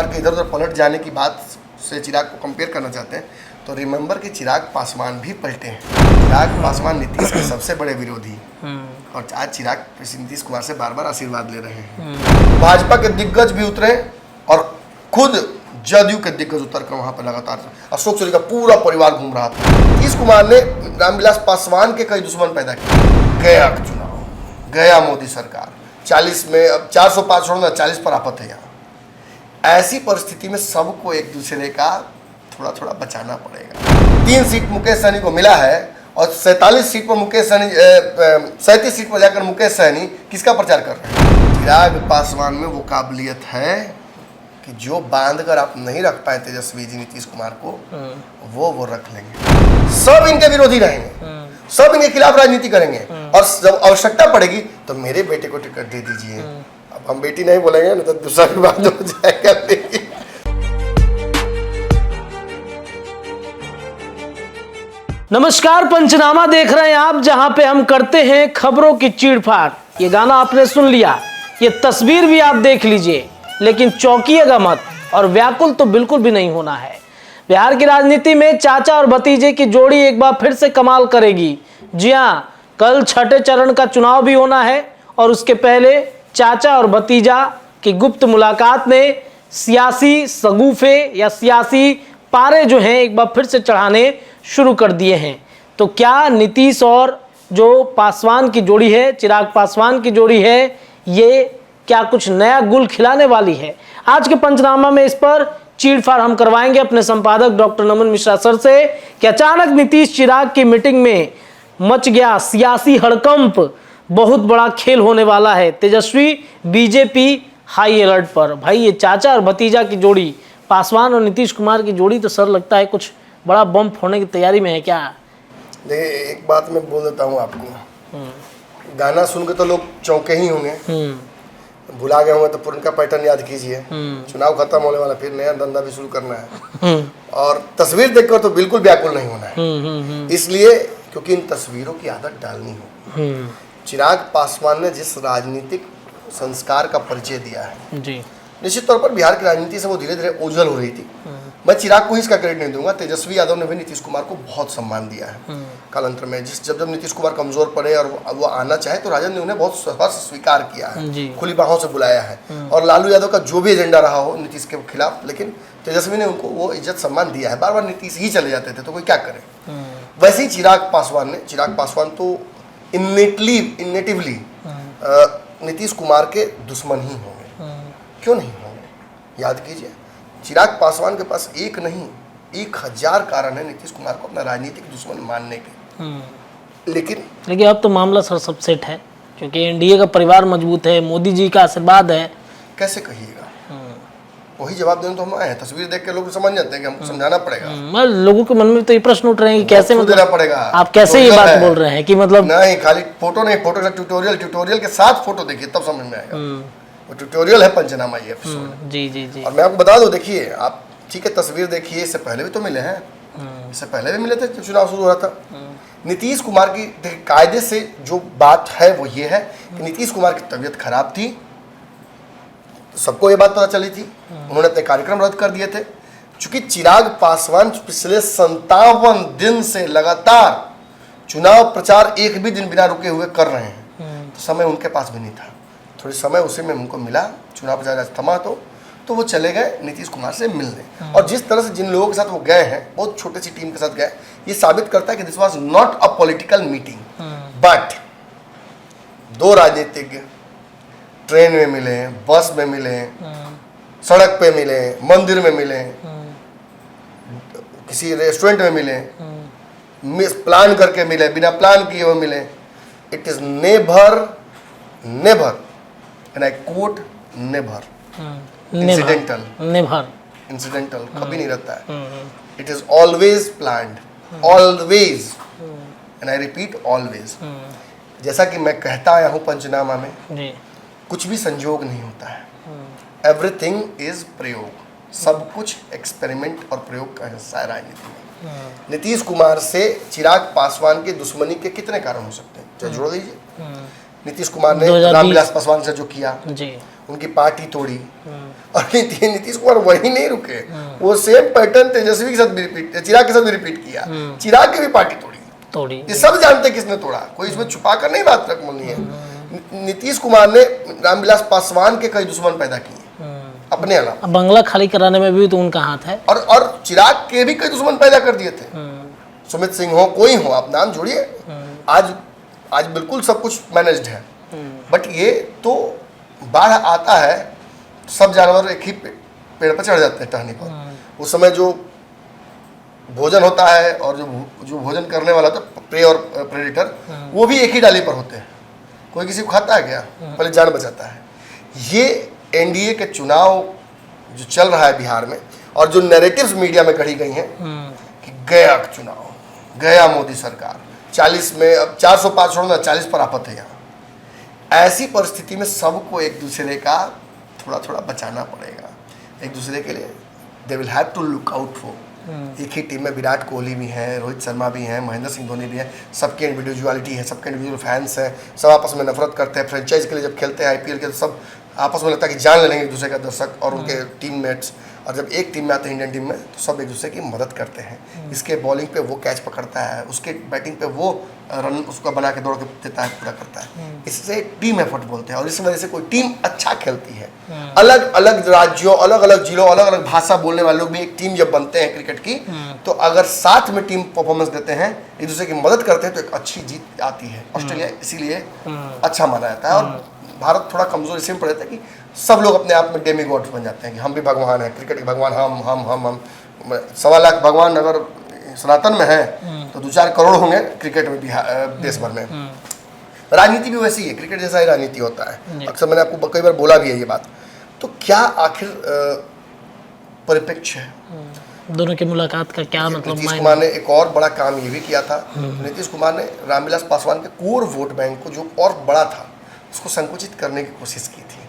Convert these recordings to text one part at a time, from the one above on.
कुमार के इधर उधर पलट जाने की बात से चिराग को कंपेयर करना चाहते हैं, तो रिमेंबर कि चिराग पासवान भी पलटे हैं। चिराग पासवान नीतीश के सबसे बड़े विरोधी, और आज चिराग नीतीश कुमार से बार बार आशीर्वाद ले रहे हैं। भाजपा के दिग्गज भी उतरे और खुद जदयू के दिग्गज उतर कर वहां पर लगातार अशोक चौधरी का पूरा परिवार घूम रहा था। नीतीश कुमार ने रामविलास पासवान के कई दुश्मन पैदा किए। गया चुनाव, गया मोदी सरकार, 40 में अब 405 छोड़ना 40 पर आफत है यहाँ। ऐसी परिस्थिति में सबको एक दूसरे का थोड़ा थोड़ा बचाना पड़ेगा। 3 सीट मुकेश सहनी को मिला है और 47 सीट पर मुकेश सहनी 37 सीट पर जाकर मुकेश सहनी किसका प्रचार कर रहे हैं? चिराग पासवान में वो काबिलियत है कि जो बांध कर आप नहीं रख पाए तेजस्वी जी नीतीश कुमार को, वो रख लेंगे। सब इनके विरोधी रहेंगे, सब इनके खिलाफ राजनीति करेंगे, और जब आवश्यकता पड़ेगी तो मेरे बेटे को टिकट दे दीजिए। अब हम बेटी नहीं बोलेंगे ना तो दूसरा विवाद हो जाएगा। नमस्कार, पंचनामा देख रहे हैं आप, जहां पे हम करते हैं खबरों की चीड़-फाड़। ये गाना आपने सुन लिया, ये तस्वीर भी आप देख लीजिए, लेकिन चौंकिएगा मत और व्याकुल तो बिल्कुल भी नहीं होना है। बिहार की राजनीति में चाचा और भतीजे की जोड़ी एक बार फिर से कमाल करेगी। जी हाँ, कल छठे चरण का चुनाव भी होना है और उसके पहले चाचा और भतीजा की गुप्त मुलाकात ने सियासी सगुफे या सियासी पारे जो हैं एक बार फिर से चढ़ाने शुरू कर दिए हैं। तो क्या नीतीश और जो पासवान की जोड़ी है, चिराग पासवान की जोड़ी है, ये क्या कुछ नया गुल खिलाने वाली है? आज के पंचनामा में इस पर चीड़-फाड़ हम करवाएंगे अपने संपादक डॉक्टर नमन मिश्रा सर से कि अचानक नीतीश चिराग की मीटिंग में मच गया सियासी हड़कंप। बहुत बड़ा खेल होने वाला है। तेजस्वी बीजेपी हाई अलर्ट पर। भाई, ये चाचा और भतीजा की जोड़ी, पासवान और नीतीश कुमार की जोड़ी, तो सर लगता है कुछ बड़ा बम फोड़ने की तैयारी में है क्या? देखिए, एक बात मैं बोल देता हूँ आपको, गाना सुन के तो लोग चौंके ही होंगे, भुला गए होंगे तो पुरनका पैटर्न याद कीजिए। चुनाव खत्म होने वाला, फिर नया धंधा भी शुरू करना है, और तस्वीर देखकर तो बिल्कुल व्याकुल नहीं होना है। इसलिए क्योंकि इन तस्वीरों की आदत डालनी होगी। चिराग पासवान ने जिस राजनीतिक संस्कार का परिचय दिया है जी, निश्चित तौर पर बिहार की राजनीति से वो धीरे धीरे ओझल हो रही थी। मैं चिराग को ही इसका क्रेडिट नहीं दूंगा, तेजस्वी यादव ने भी नीतीश कुमार को बहुत सम्मान दिया है कालांतर में। जब नीतीश कुमार कमजोर पड़े और वो आना चाहे तो राजन ने उन्हें बहुत सहर्ष स्वीकार किया है, खुली बाहों से बुलाया है। और लालू यादव का जो भी एजेंडा रहा हो नीतीश के खिलाफ, लेकिन तेजस्वी ने उनको वो इज्जत सम्मान दिया है। बार बार नीतीश ही चले जाते थे तो कोई क्या करे। वैसे ही चिराग पासवान तो इनेटिवली नीतीश कुमार के दुश्मन ही होंगे। क्यों नहीं होंगे? याद कीजिए, चिराग पासवान के पास एक नहीं 1000 कारण है नीतीश कुमार को अपना राजनीतिक दुश्मन मानने के। लेकिन अब तो मामला सर सब सेट है, क्योंकि एनडीए का परिवार मजबूत है, मोदी जी का आशीर्वाद है। कैसे कहिएगा? वही जवाब देने तो हम आए हैं। तस्वीर देख के लोग समझ जाते हैं कि हमको समझाना पड़ेगा। लोगों के मन में तो ये प्रश्न उठ रहे हैं कि कैसे देना पड़ेगा। आप कैसे ये बात बोल रहे हैं कि मतलब नहीं, खाली फोटो नहीं, फोटो का ट्यूटोरियल के साथ फोटो देखिए तब समझ में आएगा। वो ट्यूटोरियल है पंचनामा ये एपिसोड। जी। और मैं आपको बता दूं, देखिए आप ठीक है, तस्वीर देखिए, इससे पहले भी तो मिले हैं, इससे पहले भी मिले थे जब चुनाव शुरू हो रहा था। नीतीश कुमार की कायदे से जो बात है वो ये है कि नीतीश कुमार की तबीयत खराब थी, सबको ये बात पता चली थी, उन्होंने अपने कार्यक्रम रद्द कर दिए थे। चूंकि चिराग पासवान पिछले 57 दिन से लगातार चुनाव प्रचार एक भी दिन बिना रुके हुए कर रहे हैं, तो समय उनके पास भी नहीं था। थोड़ी समय उसी में उनको मिला, चुनाव प्रचार थमा तो वो चले गए नीतीश कुमार से मिलने। और जिस तरह से जिन लोगों के साथ वो गए हैं, बहुत छोटी सी टीम के साथ गए, ये साबित करता है कि this was not a political meeting, but 2 राजनीतिज्ञ ट्रेन में मिले, बस में मिले, सड़क पे मिले, मंदिर में मिले, किसी रेस्टोरेंट में मिले, प्लान करके मिले, बिना प्लान किए हुए मिले। It is never and I quote never incidental कभी नहीं रहता है। It is always planned, always, and I repeat always. जैसा कि मैं कहता आया हूं पंचनामा में, कुछ भी संयोग नहीं होता है, एवरीथिंग इज प्रयोग। सब कुछ एक्सपेरिमेंट और प्रयोग का हिस्सा है राजनीति में। नीतीश कुमार से चिराग पासवान की दुश्मनी के कितने कारण हो सकते हैं, जोड़ दीजिए। नीतीश कुमार ने रामविलास पासवान से जो किया, उनकी पार्टी तोड़ी। और नीतीश कुमार वही नहीं रुके, वो सेम पैटर्न तेजस्वी के साथ भी रिपीट, चिराग के साथ भी रिपीट किया। चिराग की भी पार्टी तोड़ी। ये सब जानते किसने तोड़ा, कोई इसमें छुपा कर नहीं बात रखनी है। नीतीश कुमार ने रामविलास पासवान के कई दुश्मन पैदा किए अपने अलावा। बंगला खाली कराने में भी तो उनका हाथ है। और चिराग के भी कई दुश्मन पैदा कर दिए थे। सुमित सिंह हो, कोई हो, आप नाम जोड़िए। आज बिल्कुल सब कुछ मैनेज्ड है। बट ये तो बाढ़ आता है, सब जानवर एक ही पेड़ पर चढ़ जाते हैं टहनी पर। उस समय जो भोजन होता है और जो भोजन करने वाला था, प्रे और प्रेडेटर, वो भी एक ही डाली पर होते हैं। कोई किसी को खाता है क्या? पहले जान बचाता है। ये एनडीए के चुनाव जो चल रहा है बिहार में, और जो नैरेटिव्स मीडिया में गढ़ी गई हैं कि गया चुनाव, गया मोदी सरकार, 40 में अब 405 छोड़ना 40 पर आफत है यहाँ। ऐसी परिस्थिति में सबको एक दूसरे का थोड़ा थोड़ा बचाना पड़ेगा। एक दूसरे के लिए they will have to look out for. एक ही टीम में विराट कोहली भी हैं, रोहित शर्मा भी हैं, महेंद्र सिंह धोनी भी हैं। सबकी इंडिविजुअलिटी है, सबके इंडिविजुअल फैंस हैं, सब आपस में नफरत करते हैं। फ्रेंचाइज के लिए जब खेलते हैं आईपीएल के, तो सब आपस में लगता है कि जान ले लेंगे एक दूसरे का दर्शक और उनके टीममेट्स। और जब एक टीम में आते हैं इंडियन टीम में, तो सब एक दूसरे की मदद करते हैं। इसके बॉलिंग पे वो कैच पकड़ता है, उसके बैटिंग पे वो रन उसका बना के दौड़ के देता है, पूरा करता है। इससे टीम एफर्ट बोलते हैं। और इस वजह से कोई टीम अच्छा खेलती है। अलग अलग राज्यों, अलग अलग जिलों, अलग अलग भाषा बोलने वाले लोग भी एक टीम जब बनते हैं क्रिकेट की, तो अगर साथ में टीम परफॉर्मेंस देते हैं, एक दूसरे की मदद करते हैं, तो एक अच्छी जीत आती है। ऑस्ट्रेलिया इसीलिए अच्छा माना जाता है। और भारत थोड़ा कमजोर इसलिए पड़ जाता है कि सब लोग अपने आप में डेमी गॉड्स बन जाते हैं कि हम भी भगवान हैं, क्रिकेट के भगवान हम 1.25 लाख भगवान अगर सनातन में है, तो 2-4 करोड़ होंगे क्रिकेट में, देश भर में। राजनीति भी वैसी है, क्रिकेट जैसा ही राजनीति होता है। अक्सर मैंने आपको कई बार बोला भी है ये बात। तो क्या आखिर परिप्रेक्ष्य है दोनों की मुलाकात का? क्या मतलब? नीतीश कुमार ने एक और बड़ा काम ये भी किया था। नीतीश कुमार ने रामविलास पासवान के कोर वोट बैंक को, जो और बड़ा था, उसको संकुचित करने की कोशिश की थी।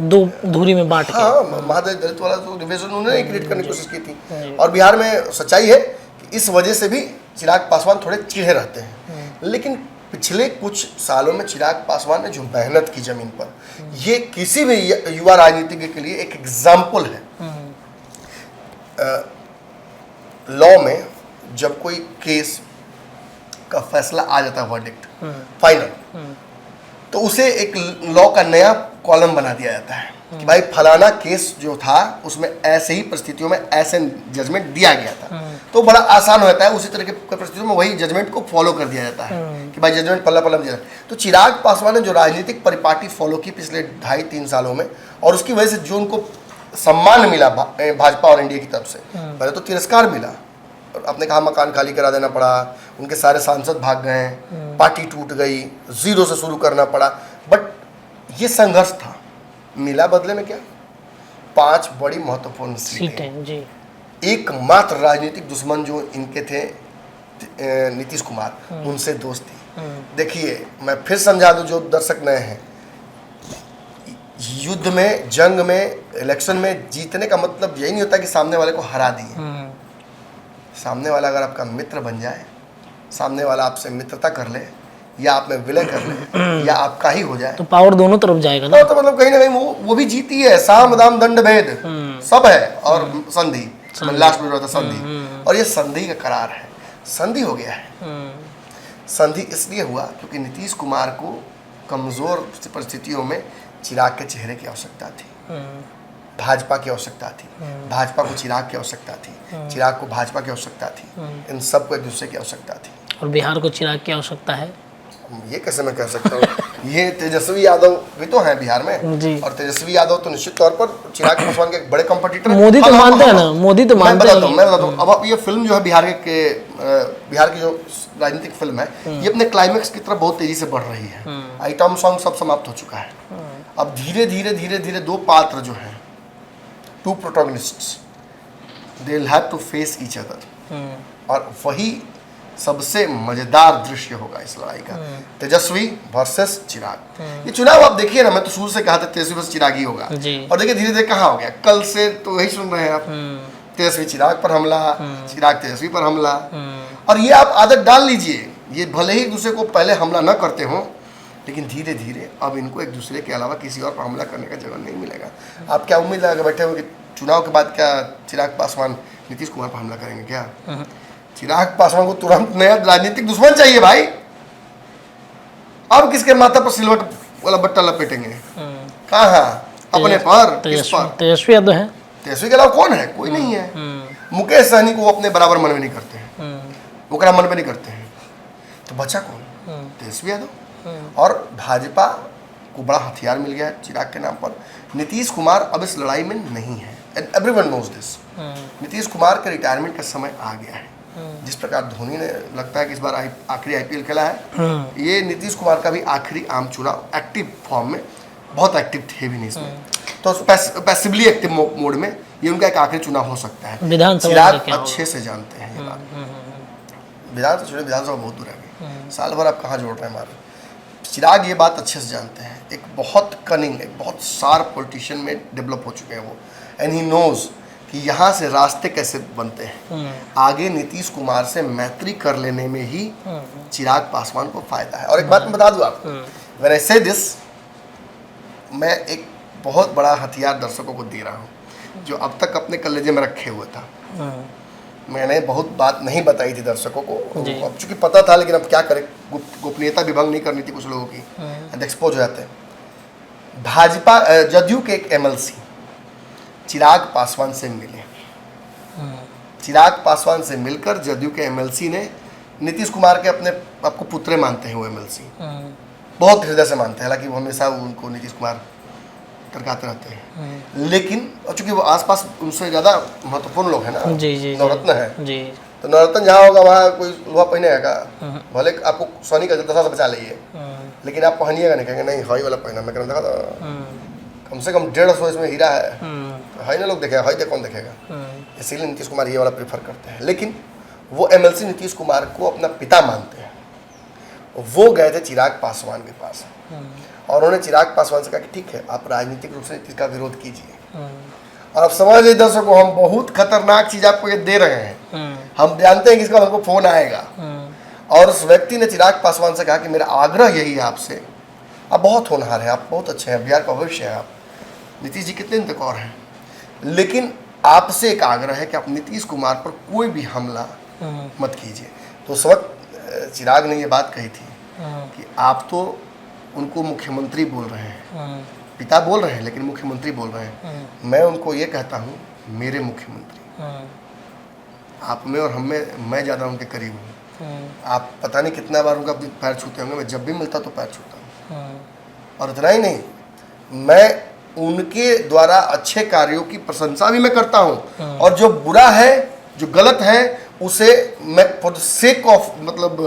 दो धुरी में बांट के। हाँ, महादलित वाला जो डिवीजन उन्होंने क्रिएट करने की कोशिश की थी। और बिहार में सच्चाई है कि इस वजह से भी चिराग पासवान थोड़े चिढ़े रहते हैं। लेकिन पिछले कुछ सालों में चिराग पासवान ने जो मेहनत की जमीन पर, ये किसी भी युवा राजनीतिज्ञ के लिए एक एग्जाम्पल है। लॉ में जब कोई केस का फैसला आ जाता है, वर्डिक्ट फाइनल, तो उसे एक लॉ का नया कॉलम बना दिया जाता है कि भाई फलाना केस जो था उसमें ऐसे ही परिस्थितियों में ऐसे जजमेंट दिया गया था। तो बड़ा आसान हो जाता है, उसी तरह के परिस्थितियों में वही जजमेंट को फॉलो कर दिया जाता है कि भाई जजमेंट पल्ला पल्ला दिया। तो चिराग पासवान ने जो राजनीतिक परिपाटी फॉलो की पिछले 2.5-3 सालों में, और उसकी वजह से जो उनको सम्मान मिला भाजपा और एनडीए की तरफ से, पहले तो तिरस्कार मिला, आपने कहा मकान खाली करा देना पड़ा, उनके सारे सांसद भाग गए, पार्टी टूट गई, जीरो से शुरू करना पड़ा। बट ये संघर्ष था, मिला बदले में क्या? 5 बड़ी महत्वपूर्ण सीटें जी। एकमात्र राजनीतिक दुश्मन जो इनके थे नीतीश कुमार, उनसे दोस्ती। देखिए, मैं फिर समझा दूं जो दर्शक नए हैं, युद्ध में, जंग में, इलेक्शन में जीतने का मतलब यही नहीं होता कि सामने वाले को हरा दिए। सामने वाला अगर आपका मित्र बन जाए, सामने वाला आपसे मित्रता कर ले, या आप में विलय कर ले, या आपका ही हो जाए, तो पावर दोनों तरफ जाएगा ना। तो मतलब कहीं ना कहीं वो भी जीती है। साम दाम दंड भेद सब है, और संधि, लास्ट में था संधि, और ये संधि का करार है। संधि हो गया है। संधि इसलिए हुआ क्योंकि नीतीश कुमार को कमजोर परिस्थितियों में चिराग के चेहरे की आवश्यकता थी, भाजपा की आवश्यकता थी, भाजपा को चिराग की आवश्यकता थी, चिराग को भाजपा की आवश्यकता थी, इन सबको एक दूसरे की आवश्यकता थी। और बिहार को चिराग की आवश्यकता है, ये कैसे मैं कह सकता हूँ? ये तेजस्वी यादव भी तो हैं बिहार में जी। और तेजस्वी यादव तो निश्चित तौर पर चिराग पासवान के एक बड़े कंपटीटर। मोदी तो मानते हैं ना, मोदी तो मानते हैं। मैं बताता हूँ। अब ये फिल्म जो है बिहार की जो राजनीतिक फिल्म है, ये अपने क्लाइमेक्स की तरफ बहुत तेजी से बढ़ रही है। आइटम सॉन्ग सब समाप्त हो चुका है। अब धीरे धीरे 2 पात्र जो हैं, 2 protagonists, they will have to face each other, और वही सबसे मजेदार दृश्य होगा इस लड़ाई का। तेजस्वी वर्सेस चिराग। ये चुनाव आप देखिए ना, मैं तो शुरू से कहा था तेजस्वी वर्सेस चिराग ही होगा, और देखिए धीरे धीरे कहाँ हो गया। कल से तो वही सुन रहे हैं आप, तेजस्वी चिराग पर हमला, चिराग तेजस्वी पर हमला। और ये आप आदत डाल लीजिए, ये भले ही दूसरे को पहले हमला न करते हो, लेकिन धीरे धीरे अब इनको एक दूसरे के अलावा किसी और पर हमला करने का जगह नहीं मिलेगा। आप क्या उम्मीद लगा बैठे हो कि चुनाव के बाद क्या चिराग पासवान नीतीश कुमार पर हमला करेंगे क्या? चिराग पासवान को तुरंत नया राजनीतिक दुश्मन चाहिए भाई। अब किसके माथा पर सिलवट वाला बट्टा लपेटेंगे? कहाँ? अपने पर? किस पर? तेजस्वी यादव है। तेजस्वी के अलावा कौन है? कोई नहीं है। मुकेश सहनी को वो अपने बराबर मन में नहीं करते हैं, वो मन में नहीं करते हैं, तो बचा कौन? तेजस्वी यादव। और भाजपा को बड़ा हथियार मिल गया है चिराग के नाम पर। नीतीश कुमार अब इस लड़ाई में नहीं है, and everyone knows this. Nitish Kumar के रिटायरमेंट का समय आ गया है। जिस प्रकार धोनी ने लगता है कि इस बार आखिरी आईपीएल खेला है, ये नीतीश कुमार का भी आखिरी आम चुनाव एक्टिव फॉर्म में, बहुत एक्टिव थे भी नहीं इसमें, तो पैसिवली एक्टिव मोड में ये उनका एक आखिरी चुनाव हो सकता है। चिराग अच्छे से जानते हैं ये बात। विधानसभा बहुत दूर है, साल भर आप कहाँ जोड़ रहे हैं हमारे। चिराग ये बात अच्छे से जानते हैं। एक बहुत कनिंग, एक बहुत शार्प पॉलिटिशियन में डेवलप हो चुके हैं वो, एंड ही नोज कि यहाँ से रास्ते कैसे बनते हैं। आगे नीतीश कुमार से मैत्री कर लेने में ही चिराग पासवान को फायदा है। और एक बात मैं बता दूँ आपको, व्हेन आई से दिस, मैं एक बहुत बड़ा हथियार दर्शकों को दे रहा हूँ जो अब तक अपने कलेजे में रखे हुए था। मैंने बहुत बात नहीं बताई थी दर्शकों को, अब चूंकि पता था, लेकिन अब क्या करें, गोपनीयता भी भंग नहीं करनी थी कुछ लोगों की, एक्सपोज हो जाते हैं। भाजपा जदयू के एक एमएलसी चिराग पासवान से मिले। चिराग पासवान से मिलकर जदयू के एमएलसी ने नीतीश कुमार के अपने आपको पुत्र मानते हैं वो एमएलसी, बहुत हृदय से मानते हैं, हालांकि वो हमेशा उनको नीतीश कुमार टरकाते रहते हैं, लेकिन चूंकि वो आसपास उनसे ज़्यादा महत्वपूर्ण लोग हैं ना, नवरत्न है जी, तो नवरत्न जहाँ होगा वहाँ कोई लोहा पहनेगा, भले आपको सोनी का दशा से बचा लीजिए, लेकिन आप पहनिएगा नहीं, कहेंगे नहीं हवाई वाला पहना। मैं कहना था कम से कम 150 इसमें हीरा है, तो हई ना लोग देखेगा, हई कौन देखेगा, इसीलिए नीतीश कुमार ये वाला प्रेफर करते हैं। लेकिन वो एमएलसी नीतीश कुमार को अपना पिता मानते हैं। वो गए थे चिराग पासवान के पास और उन्होंने चिराग पासवान से कहा कि ठीक है, आप राजनीतिक रूप से नीतीश का विरोध कीजिए, और अब समझ लीजिए दर्शकों, हम बहुत खतरनाक चीज आपको ये दे रहे हैं। हम जानते हैं कि इसका हमको फोन आएगा, और उस व्यक्ति ने चिराग पासवान से कहा कि मेरा आग्रह यही है आपसे, आप बहुत होनहार हैं, आप बहुत अच्छे हैं, बिहार का भविष्य है, आप नीतीश जी कितने दिन तक और हैं, लेकिन आपसे एक आग्रह है कि आप नीतीश कुमार पर कोई भी हमला मत कीजिए। तो उस वक्त चिराग ने ये बात कही थी कि आप तो उनको मुख्यमंत्री बोल रहे हैं, पिता बोल रहे हैं, लेकिन मुख्यमंत्री बोल रहे हैं। मैं उनको ये कहता हूँ मेरे मुख्यमंत्री, आप में और हम में मैं ज़्यादा उनके करीब हूँ। आप पता नहीं कितना बार उनका पैर छूते होंगे, मैं जब भी मिलता तो पैर छूता हूँ। और इतना ही नहीं, मैं उनके द्वारा अच्छे कार्यों की प्रशंसा भी मैं करता हूँ, और जो बुरा है, जो गलत है, उसे मैं फॉर द सेक ऑफ मतलब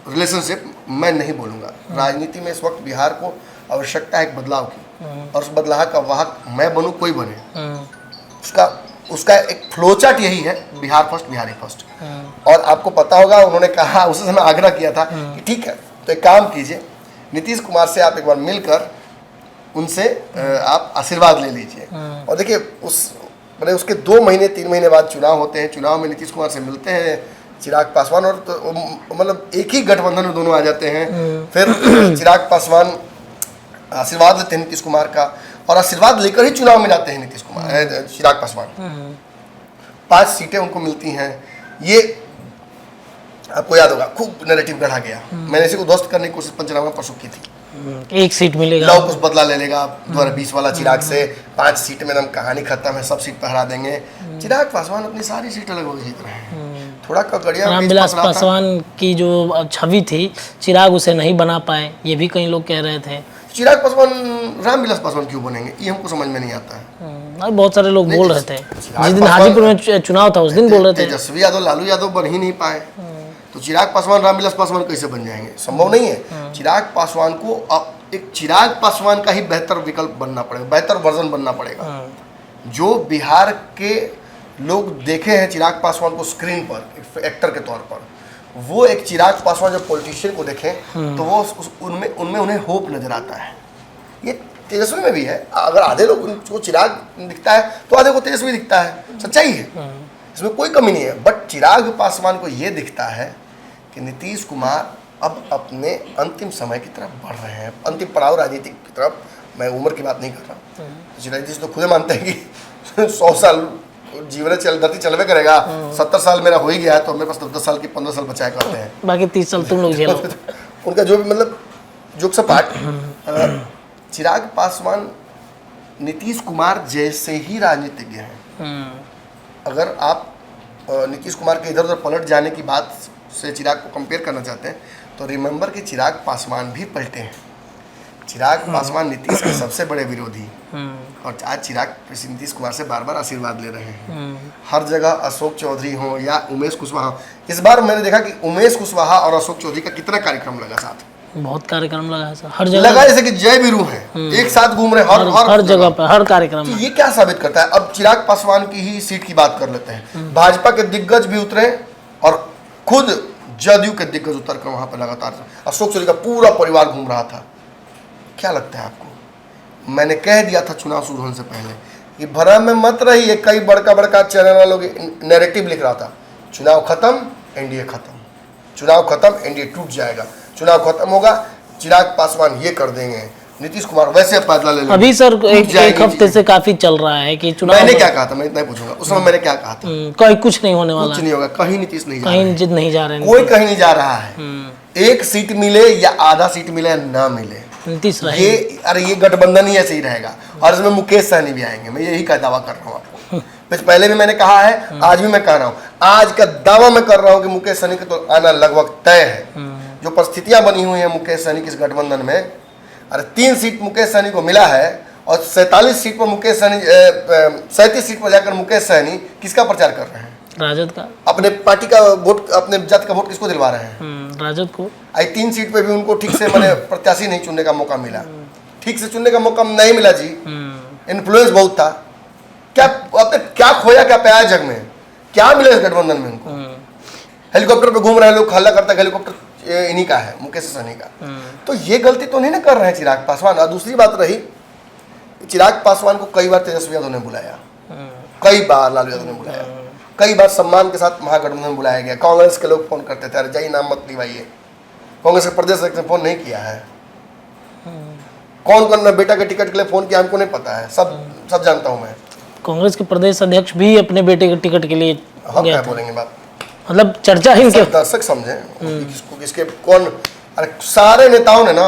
रिलेशनशिप मैं नहीं बोलूँगा। राजनीति में इस वक्त बिहार को आवश्यकता है एक बदलाव की, और उस बदलाव का वाहक मैं बनूँ, कोई बने, उसका एक फ्लो चार्ट यही है, बिहार फर्स्ट, बिहारी फर्स्ट। और आपको पता होगा उन्होंने कहा, उस समय आग्रह किया था कि ठीक है, तो एक काम कीजिए, नीतीश कुमार से आप एक बार मिलकर उनसे आप आशीर्वाद ले लीजिए। और देखिए मैंने उसके 2 महीने 3 महीने बाद चुनाव होते हैं, चुनाव में नीतीश कुमार से मिलते हैं चिराग पासवान, और तो मतलब एक ही गठबंधन में दोनों आ जाते हैं। फिर चिराग पासवान आशीर्वाद लेते हैं नीतीश कुमार का, और आशीर्वाद लेकर ही चुनाव में जाते हैं नीतीश कुमार, चिराग पासवान। 5 सीटें उनको मिलती हैं। ये आपको याद होगा, खूब नैरेटिव गढ़ा गया। मैंने इसी को ध्वस्त करने की कोशिश पंचनामा परसों की थी, 1 सीट मिलेगा, लव कुछ बदला ले लेगा 2020 वाला चिराग से, 5 सीट में हम कहानी खत्म है, सब सीट पर हरा देंगे। चिराग पासवान अपनी सारी सीटें लगभग जीत रहे हैं। थोड़ा ककड़िया रामविलास पासवान की जो छवि थी, चिराग उसे नहीं बना पाए, ये भी कई लोग कह रहे थे। चिराग पासवान रामविलास पासवान क्यों बनेंगे, ये हमको समझ में नहीं आता है। बहुत सारे लोग बोल रहे थे, जिस दिन हाजीपुर में चुनाव था उस दिन बोल रहे थे तेजस्वी यादव, लालू यादव बन ही नहीं पाए, तो चिराग पासवान रामविलास पासवान कैसे बन जाएंगे? संभव नहीं है। चिराग पासवान को अब एक चिराग पासवान का ही बेहतर विकल्प बनना पड़ेगा, बेहतर वर्जन बनना पड़ेगा। जो बिहार के लोग देखे हैं चिराग पासवान को स्क्रीन पर एक्टर के तौर पर, वो एक चिराग पासवान जब पॉलिटिशियन को देखें तो वो उनमें उन्हें होप नजर आता है। ये तेजस्वी में भी है, अगर आधे लोग उनको चिराग दिखता है तो आधे को तेजस्वी दिखता है, सच्चाई है, इसमें कोई कमी नहीं है। बट चिराग पासवान को ये दिखता है कि नीतीश कुमार अब अपने अंतिम समय की तरफ बढ़ रहे हैं, अंतिम पड़ाव राजनीति की तरफ। मैं उम्र की बात नहीं कर रहा हूँ, चिराग तो खुद मानते हैं कि 100 साल जीवन धरती चलवे करेगा, 70 साल मेरा हो ही गया है, तो मेरे पास 10 साल की 15 साल बचाए करते हैं, बाकी 30 साल तुम लोग झेलो। उनका जो भी मतलब जोक सपाट। चिराग पासवान नीतीश कुमार जैसे ही राजनीतिज्ञ हैं। अगर आप नीतीश कुमार के इधर उधर पलट जाने की बात से चिराग को कंपेयर करना चाहते हैं तो रिमेंबर कि चिराग पासवान भी पलटे हैं। चिराग पासवान नीतीश के सबसे बड़े विरोधी, और आज चिराग नीतीश कुमार से बार बार आशीर्वाद ले रहे हैं। हर जगह अशोक चौधरी हो या उमेश कुशवाहा, इस बार मैंने देखा कि उमेश कुशवाहा और अशोक चौधरी का कितना कार्यक्रम लगा साथ, बहुत कार्यक्रम लगा है सर, हर जगह लगा, जैसे कि जय वीरू है, एक साथ घूम रहे हर जगह पर, हर कार्यक्रम में। ये क्या साबित करता है? अब चिराग पासवान की ही सीट की बात कर लेते हैं। भाजपा के दिग्गज भी उतरे और खुद जदयू के दिग्गज उतर कर वहां पर लगातार अशोक चौधरी का पूरा परिवार घूम रहा था। क्या लगता है आपको? मैंने कह दिया था चुनाव शुरू होने से पहले कि भ्रम में मत रहिए। कई बड़का बड़का चैनल वालों नैरेटिव लिख रहा था, चुनाव खत्म एनडीए खत्म, चुनाव खत्म एनडीए टूट जाएगा, चुनाव खत्म होगा चिराग पासवान ये कर देंगे, नीतीश कुमार वैसे बदला ले लेंगे। अभी सर एक हफ्ते से काफी चल रहा है कि चुनाव। मैंने क्या कहा था, मैं इतना ही पूछूंगा, उस समय मैंने क्या कहा था? कहीं कुछ नहीं होने वाला, कुछ नहीं होगा, कहीं नीतीश नहीं जा रहे, कहीं जिद नहीं जा रहे, कोई कहीं नहीं जा रहा है। एक सीट मिले या आधा सीट मिले या ना मिले, नीतीश ये अरे ये गठबंधन ही ऐसे ही रहेगा, और इसमें मुकेश सहनी भी आएंगे। मैं यही का दावा कर रहा हूँ आपको, पहले भी मैंने कहा है, आज भी मैं कह रहा हूँ, आज का दावा मैं कर रहा हूँ कि मुकेश सहनी का तो आना लगभग तय है। जो परिस्थितियां बनी हुई हैं मुकेश सहनी के इस गठबंधन में, अरे 3 सीट मुकेश सहनी को मिला है और 47 सीट पर मुकेश सहनी 37 सीट पर जाकर मुकेश सहनी किसका प्रचार कर रहे हैं? राजद का, अपने पार्टी का वोट, अपने जाति का वोट किसको दिलवा रहे हैं? राजद को। आई 3 सीट पे भी उनको ठीक से मैंने प्रत्याशी नहीं चुनने का मौका मिला, ठीक से चुनने का मौका नहीं मिला जी। इन्फ्लुएंस बहुत था। क्या आपने क्या खोया, क्या पाया जग में? क्या मिला इस गठबंधन में उनको? हेलीकॉप्टर पे घूम रहे हैं लोग, हल्ला करता है हेलीकॉप्टर इन्हीं का है, मुकेश सहनी का। तो ये गलती तो नहीं ना कर रहे हैं चिराग पासवान। और दूसरी बात रही, चिराग पासवान को कई बार तेजस्वी यादव ने बुलाया, कई बार लालू यादव ने बुलाया, कई बार सम्मान के साथ महागठबंधन में बुलाया गया। कांग्रेस के लोग फोन करते थे, अरे जाइए नाम मत लिवाइए। कांग्रेस के प्रदेश अध्यक्ष ने फोन नहीं किया है। कौन कौन ने बेटा के टिकट के लिए फोन किया हमको नहीं पता है, सब जानता हूँ मैं। कांग्रेस के प्रदेश अध्यक्ष भी अपने बेटे के टिकट के लिए हम क्या बोलेंगे बात, मतलब चर्चा ही इनके दर्शक समझे किसको किसके कौन। अरे सारे नेताओं ने ना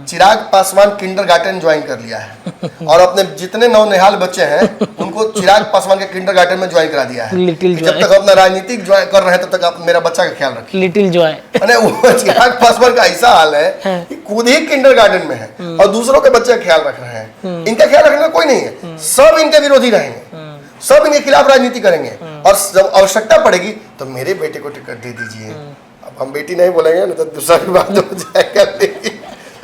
चिराग पासवान किंडरगार्टन ज्वाइन कर लिया है और अपने जितने नौनिहाल बच्चे हैं उनको चिराग पासवान के किंडरगार्टन में ज्वाइन करा दिया है। लिटिल जब तक अपना राजनीतिक ज्वाइन कर रहे हैं तब तक आप मेरा बच्चा का ख्याल रखिए। लिटिल जॉय, अरे वो चिराग पासवान का ऐसा हाल है कि खुद ही किंडरगार्टन में है और दूसरों के बच्चे का ख्याल रख रहे हैं। इनका ख्याल रखने कोई नहीं है, सब इनके विरोधी रहेंगे, सब इनके खिलाफ राजनीति करेंगे। और जब आवश्यकता पड़ेगी तो मेरे बेटे को टिकट दे दीजिए। अब हम बेटी नहीं बोलेंगे ना तो दूसरा भी बात हो जाएगा।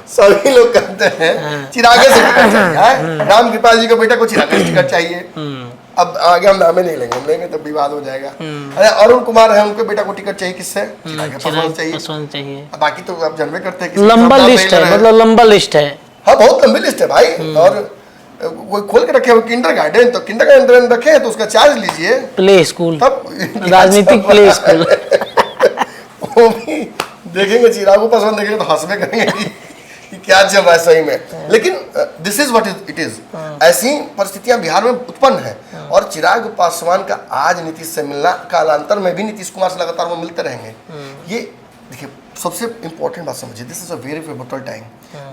सभी लोग कहते हैं चिरागे से टिकट चाहिए, राम कृपाल जी का बेटा को चिरागे से टिकट चाहिए। अब आगे हम नामे नहीं लेंगे, लेंगे तो विवाद हो जाएगा। अरे अरुण कुमार है, उनके बेटा को टिकट चाहिए, किससे? चिरागे पासवान चाहिए। बाकी तो आप जानते करते हैं लंबा लिस्ट है, मतलब लंबा लिस्ट है। हाँ बहुत लंबी लिस्ट है भाई। और कोई खोल के रखे हो किंडरगार्टन, तो किंडरगार्टन रखे तो उसका चार्ज लीजिए। प्ले स्कूल, तब राजनीतिक प्ले स्कूल वो भी देखेंगे, चिराग पासवान देखेंगे तो हंसने करेंगे कि क्या चल रहा है सही में। लेकिन this is what it is. ऐसी परिस्थितियां बिहार में उत्पन्न है और चिराग पासवान का आज नीतीश से मिलना, कालांतर में भी नीतीश कुमार से लगातार वो मिलते रहेंगे। ये देखिए सबसे इंपॉर्टेंट बात समझिए, this is a very pivotal time.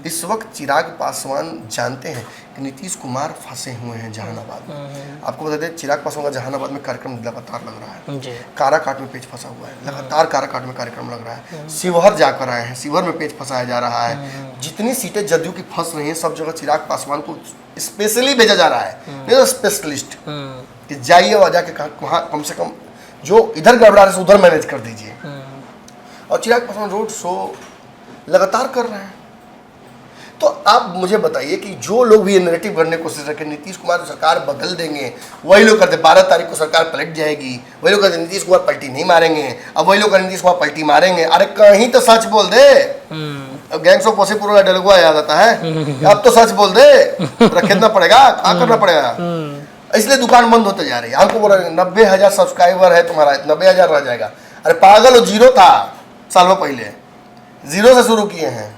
इस वक्त चिराग पासवान जानते हैं कि नीतीश कुमार फंसे हुए हैं जहानाबाद में। आपको बता दें चिराग पासवान का जहानाबाद में कार्यक्रम लगातार लग रहा है। काराकाट में पेच फंसा हुआ है, लगातार काराकाट में कार्यक्रम लग रहा है। शिवहर जाकर आए हैं, शिवहर में पेच फंसाया जा रहा है। जितनी सीटें जदयू की फंस रही हैं सब जगह चिराग पासवान को स्पेशली भेजा जा रहा है, नहीं तो स्पेशलिस्ट कि जाइए और जाके वहाँ कम से कम जो इधर गड़बड़ा रहे उधर मैनेज कर दीजिए। और चिराग पासवान रोड शो लगातार कर रहे हैं। तो आप मुझे बताइए कि जो लोग भी ये नैरेटिव करने की कोशिश करते हैं नीतीश कुमार सरकार बदल देंगे, वही लोग करते 12 तारीख को सरकार पलट जाएगी, वही लोग कहते नीतीश कुमार पलटी नहीं मारेंगे, अब वही लोग कहते नीतीश कुमार पलटी मारेंगे। अरे कहीं तो सच बोल दे। अब गैंग्स ऑफ वासेपुर का डायलॉग याद आता है, अब तो सच बोल दे, रखना पड़ेगा, क्या करना पड़ेगा। इसलिए दुकान बंद होते जा रही है। हमको बोल रहे 90,000 सब्सक्राइबर है तुम्हारा, 90,000 रह जाएगा। अरे पागल हो, जीरो था सालों पहले, जीरो से शुरू किए हैं।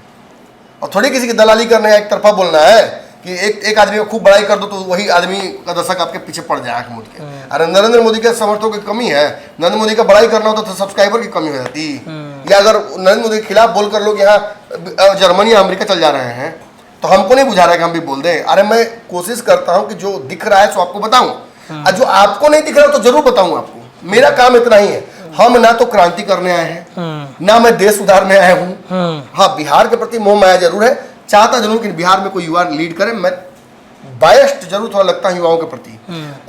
और थोड़ी किसी की दलाली करने एक तरफा बोलना है कि एक आदमी को खूब बड़ाई कर दो तो वही आदमी का दर्शक आपके पीछे पड़ जाए आंख मूंद के। अरे नरेंद्र मोदी के समर्थकों की कमी है, नरेंद्र मोदी का बड़ाई करना होता तो सब्सक्राइबर की कमी हो जाती। या अगर नरेंद्र मोदी के खिलाफ बोलकर लोग यहाँ जर्मनी या अमेरिका चल जा रहे हैं तो हमको नहीं बुझा रहा है कि हम भी बोल दें। अरे मैं कोशिश करता हूँ कि जो दिख रहा है सो आपको बताऊं, और जो आपको नहीं दिख रहा तो जरूर बताऊं आपको। मेरा काम इतना ही है। हम ना तो क्रांति करने आए हैं, ना मैं देश सुधारने आया हूँ। हाँ, बिहार के प्रति मोह माया जरूर है, चाहता जरूर कि बिहार में कोई युवा लीड करे। मैं बायस्ड जरूर थोड़ा लगता है युवाओं के प्रति,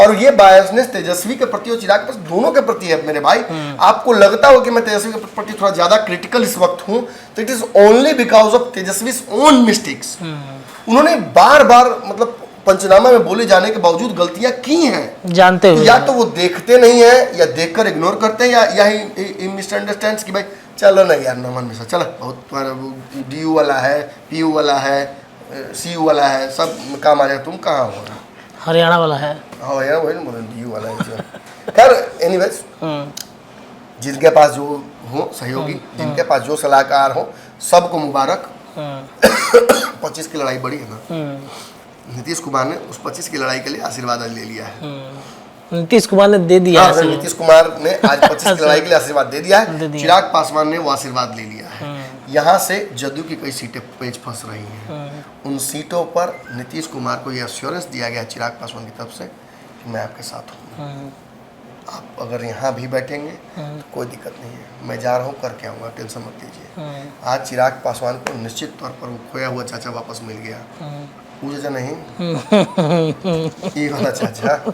और ये बायसनेस तेजस्वी के प्रति और चिराग पासवान दोनों के प्रति है मेरे भाई। आपको लगता हो कि मैं तेजस्वी के प्रति थोड़ा ज्यादा क्रिटिकल इस वक्त हूं, तो it is only because of Tejashwi own mistakes. उन्होंने बार बार मतलब पंचनामा में बोले जाने के बावजूद गलतियां की हैं जानते हुए। या तो वो देखते नहीं है, या देखकर इग्नोर करते हैं, या ही मिसअंडरस्टैंड्स कि भाई चलो ना यार नमन मिश्रा चलो, बहुत तुम्हारा DU वाला है, PU वाला है, CU वाला है, सब काम आ जाए। तुम कहाँ हो? हरियाणा वाला है। हाँ हरियाणा वही ना बोले, DU वाला है। खैर एनीवेज, जिनके पास जो हो सहयोगी, जिनके पास जो सलाहकार हो, सबको मुबारक। 25 की लड़ाई बड़ी है ना। नीतीश कुमार ने उस 25 की लड़ाई के लिए आशीर्वाद ले लिया है। नीतीश कुमार ने दे दिया है। नीतीश कुमार ने आज 25 की लड़ाई के लिए आशीर्वाद दे दिया है। चिराग पासवान ने वो आशीर्वाद ले लिया है। यहाँ से जदयू की कई सीटें पेच फंस रही हैं। उन सीटों पर नीतीश कुमार को ये एश्योरेंस दिया गया चिराग पासवान की तरफ से कि मैं आपके साथ हूँ। आप अगर यहाँ भी बैठेंगे तो कोई दिक्कत नहीं है, मैं जा रहा हूँ, करके आऊँगा, टेंशन मत लीजिए। आज चिराग पासवान को निश्चित तौर पर वो खोया हुआ चाचा वापस मिल गया। वो चाचा नहीं, ये वाला चाचा।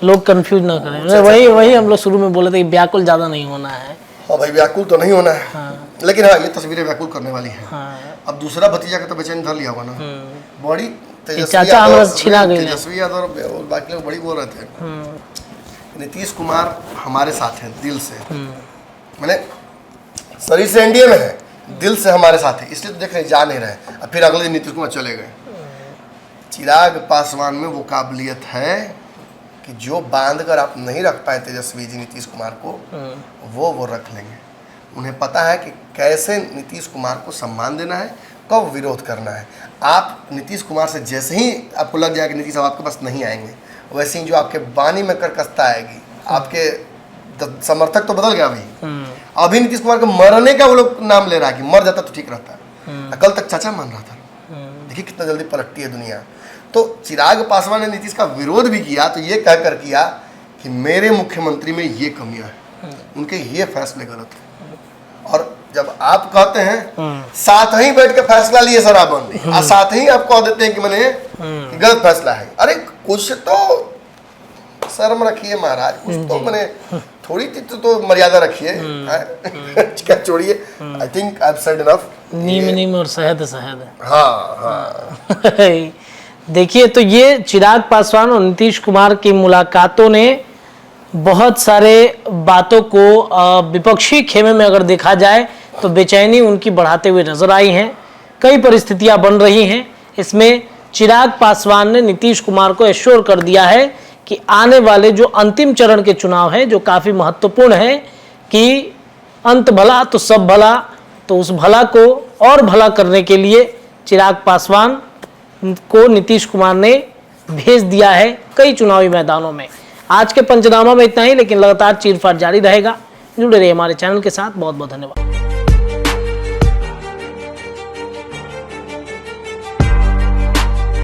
लोग कंफ्यूज ना करें। वही हम लोग शुरू में बोले थे कि व्याकुल ज्यादा नहीं होना है। हाँ भाई, व्याकुल तो नहीं होना है। लेकिन हाँ, ये तस्वीरें व्याकुल करने वाली हैं। अब दूसरा भतीजा का तो बेचैन धर लिया होगा ना। बड़ी तेजस्वी यादव और बाकी लोग बड़ी बोल रहे थे। नीतीश कुमार हमारे साथ हैं दिल से, मैंने शरीर से एनडीए में है, दिल से हमारे साथ है, इसलिए तो देख रहे जा नहीं रहे। अब फिर अगले दिन नीतीश कुमार चले गए। चिराग पासवान में वो काबिलियत है कि जो बांध कर आप नहीं रख पाए तेजस्वी जी नीतीश कुमार को, वो रख लेंगे। उन्हें पता है कि कैसे नीतीश कुमार को सम्मान देना है, कब विरोध करना है। आप नीतीश कुमार से जैसे ही आपको लग जाए कि नीतीश साहब आपके पास नहीं आएंगे, वैसे ही जो आपके बानी में करकसता आएगी, आपके समर्थक तो बदल गया अभी नीतीश कुमार के मरने का वो लोग नाम ले रहा है कि मर जाता तो ठीक रहता। कल तक चाचा मान रहा था। देखिए कितना जल्दी पलटती है दुनिया। तो चिराग पासवान ने नीतीश का विरोध भी किया तो ये कहकर किया कि मेरे मुख्यमंत्री में ये कमियां हैं, उनके ये फैसले गलत हैं। और जब आप कहते हैं साथ ही बैठ के फैसला लिए शराबबंदी, और साथ ही आप कह देते हैं कि मैंने गलत फैसला है, अरे कुछ तो शर्म रखिए महाराज, कुछ तो मैंने थोड़ी तो मर्यादा रखिए। क्या छोड़िए, I think I have said enough. नीम और शहद। हाँ। देखिए, तो ये चिराग पासवान और नीतीश कुमार की मुलाकातों ने बहुत सारे बातों को विपक्षी खेमे में अगर देखा जाए तो बेचैनी उनकी बढ़ाते हुए नजर आई हैं। कई परिस्थितियां बन रही हैं। इसमें चिराग पासवान ने नीतीश कुमार को एश्योर कर दिया है कि आने वाले जो अंतिम चरण के चुनाव है, जो काफ़ी महत्वपूर्ण है, कि अंत भला तो सब भला, तो उस भला को और भला करने के लिए चिराग पासवान को नीतीश कुमार ने भेज दिया है कई चुनावी मैदानों में। आज के पंचनामा में इतना ही, लेकिन लगातार चीरफाड़ जारी रहेगा। जुड़े रहिए हमारे चैनल के साथ। बहुत बहुत धन्यवाद।